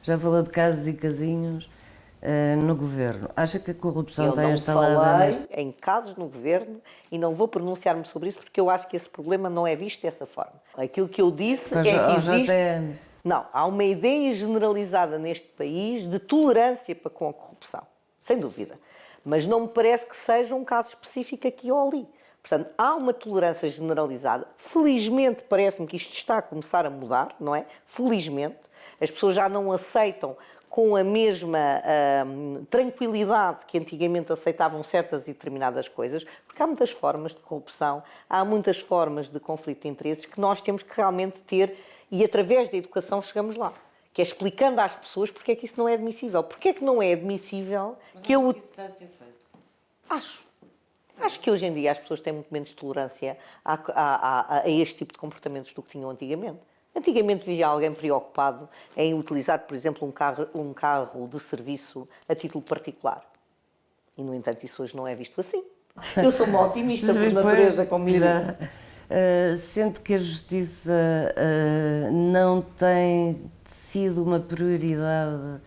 Já falou de casos e casinhos no governo. Acha que a corrupção está instalada? Eu não falei em casos no governo e não vou pronunciar-me sobre isso porque eu acho que esse problema não é visto dessa forma. Aquilo que eu disse é que existe... Não, há uma ideia generalizada neste país de tolerância para com a corrupção, sem dúvida. Mas não me parece que seja um caso específico aqui ou ali. Portanto, há uma tolerância generalizada. Felizmente, parece-me que isto está a começar a mudar, não é? Felizmente. As pessoas já não aceitam com a mesma tranquilidade que antigamente aceitavam certas e determinadas coisas, porque há muitas formas de corrupção, há muitas formas de conflito de interesses que nós temos que realmente ter e através da educação chegamos lá. Que é explicando às pessoas porque é que isso não é admissível. Porque é que não é admissível que eu... Isso está a ser feito? Acho que hoje em dia as pessoas têm muito menos tolerância a este tipo de comportamentos do que tinham antigamente. Antigamente via alguém preocupado em utilizar, por exemplo, um carro de serviço a título particular. E, no entanto, isso hoje não é visto assim. Eu sou uma otimista por natureza, como diz. Sente que a justiça não tem sido uma prioridade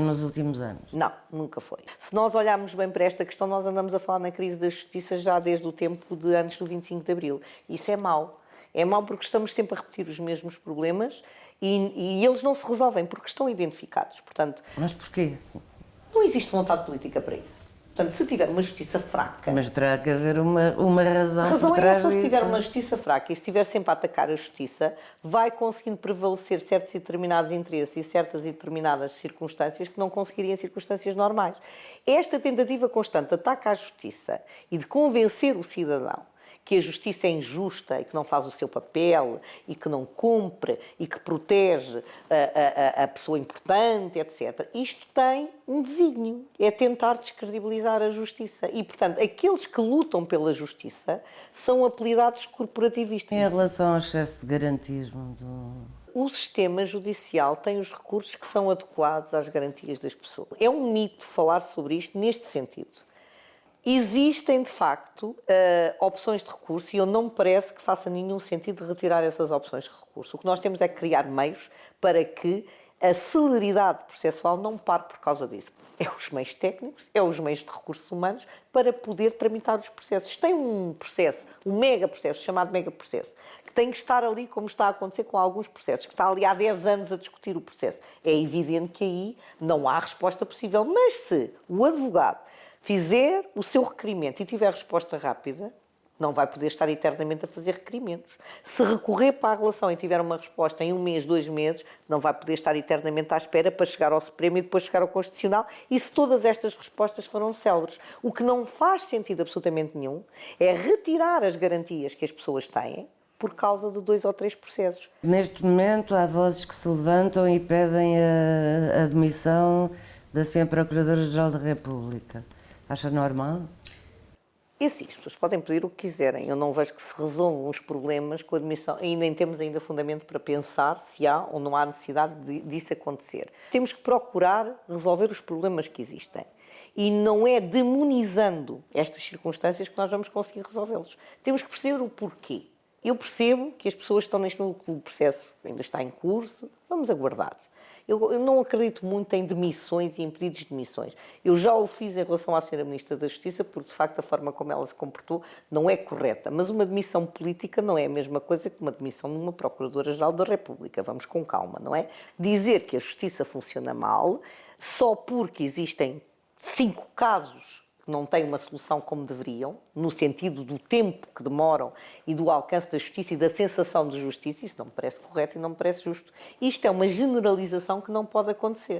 nos últimos anos? Não, nunca foi. Se nós olharmos bem para esta questão, nós andamos a falar na crise da justiça já desde o tempo de antes do 25 de Abril. Isso é mau. É mau porque estamos sempre a repetir os mesmos problemas e eles não se resolvem porque estão identificados. Portanto, mas porquê? Não existe vontade política para isso. Portanto, se tiver uma justiça fraca... Mas terá que haver uma razão. A razão é essa, se tiver uma justiça fraca e se estiver sempre a atacar a justiça, vai conseguindo prevalecer certos e determinados interesses e certas e determinadas circunstâncias que não conseguiriam em circunstâncias normais. Esta tentativa constante de ataque à justiça e de convencer o cidadão que a justiça é injusta e que não faz o seu papel e que não cumpre e que protege a pessoa importante, etc. Isto tem um desígnio, é tentar descredibilizar a justiça. E, portanto, aqueles que lutam pela justiça são apelidados corporativistas. Em relação ao excesso de garantismo O sistema judicial tem os recursos que são adequados às garantias das pessoas. É um mito falar sobre isto neste sentido. Existem, de facto, opções de recurso e eu não me parece que faça nenhum sentido retirar essas opções de recurso. O que nós temos é que criar meios para que a celeridade processual não pare por causa disso. É os meios técnicos, é os meios de recursos humanos para poder tramitar os processos. Tem um processo, um mega processo, chamado mega processo, que tem que estar ali, como está a acontecer com alguns processos, que está ali há 10 anos a discutir o processo. É evidente que aí não há resposta possível, mas se o advogado fizer o seu requerimento e tiver resposta rápida, não vai poder estar eternamente a fazer requerimentos. Se recorrer para a relação e tiver uma resposta em 1 mês, 2 meses, não vai poder estar eternamente à espera para chegar ao Supremo e depois chegar ao Constitucional, e se todas estas respostas foram céleres. O que não faz sentido absolutamente nenhum é retirar as garantias que as pessoas têm por causa de 2 ou 3 processos. Neste momento há vozes que se levantam e pedem a admissão da Sra. Procuradora-Geral da República. Acha normal? E sim, as pessoas podem pedir o que quiserem. Eu não vejo que se resolvam os problemas com a admissão. E nem temos ainda fundamento para pensar se há ou não há necessidade disso acontecer. Temos que procurar resolver os problemas que existem. E não é demonizando estas circunstâncias que nós vamos conseguir resolvê-los. Temos que perceber o porquê. Eu percebo que as pessoas estão neste momento, que o processo ainda está em curso. Vamos aguardar. Eu não acredito muito em demissões e em pedidos de demissões. Eu já o fiz em relação à Sra. Ministra da Justiça, porque, de facto, a forma como ela se comportou não é correta. Mas uma demissão política não é a mesma coisa que uma demissão de uma Procuradora-Geral da República. Vamos com calma, não é? Dizer que a Justiça funciona mal só porque existem 5 casos que não têm uma solução como deveriam, no sentido do tempo que demoram e do alcance da justiça e da sensação de justiça, isso não me parece correto e não me parece justo. Isto é uma generalização que não pode acontecer.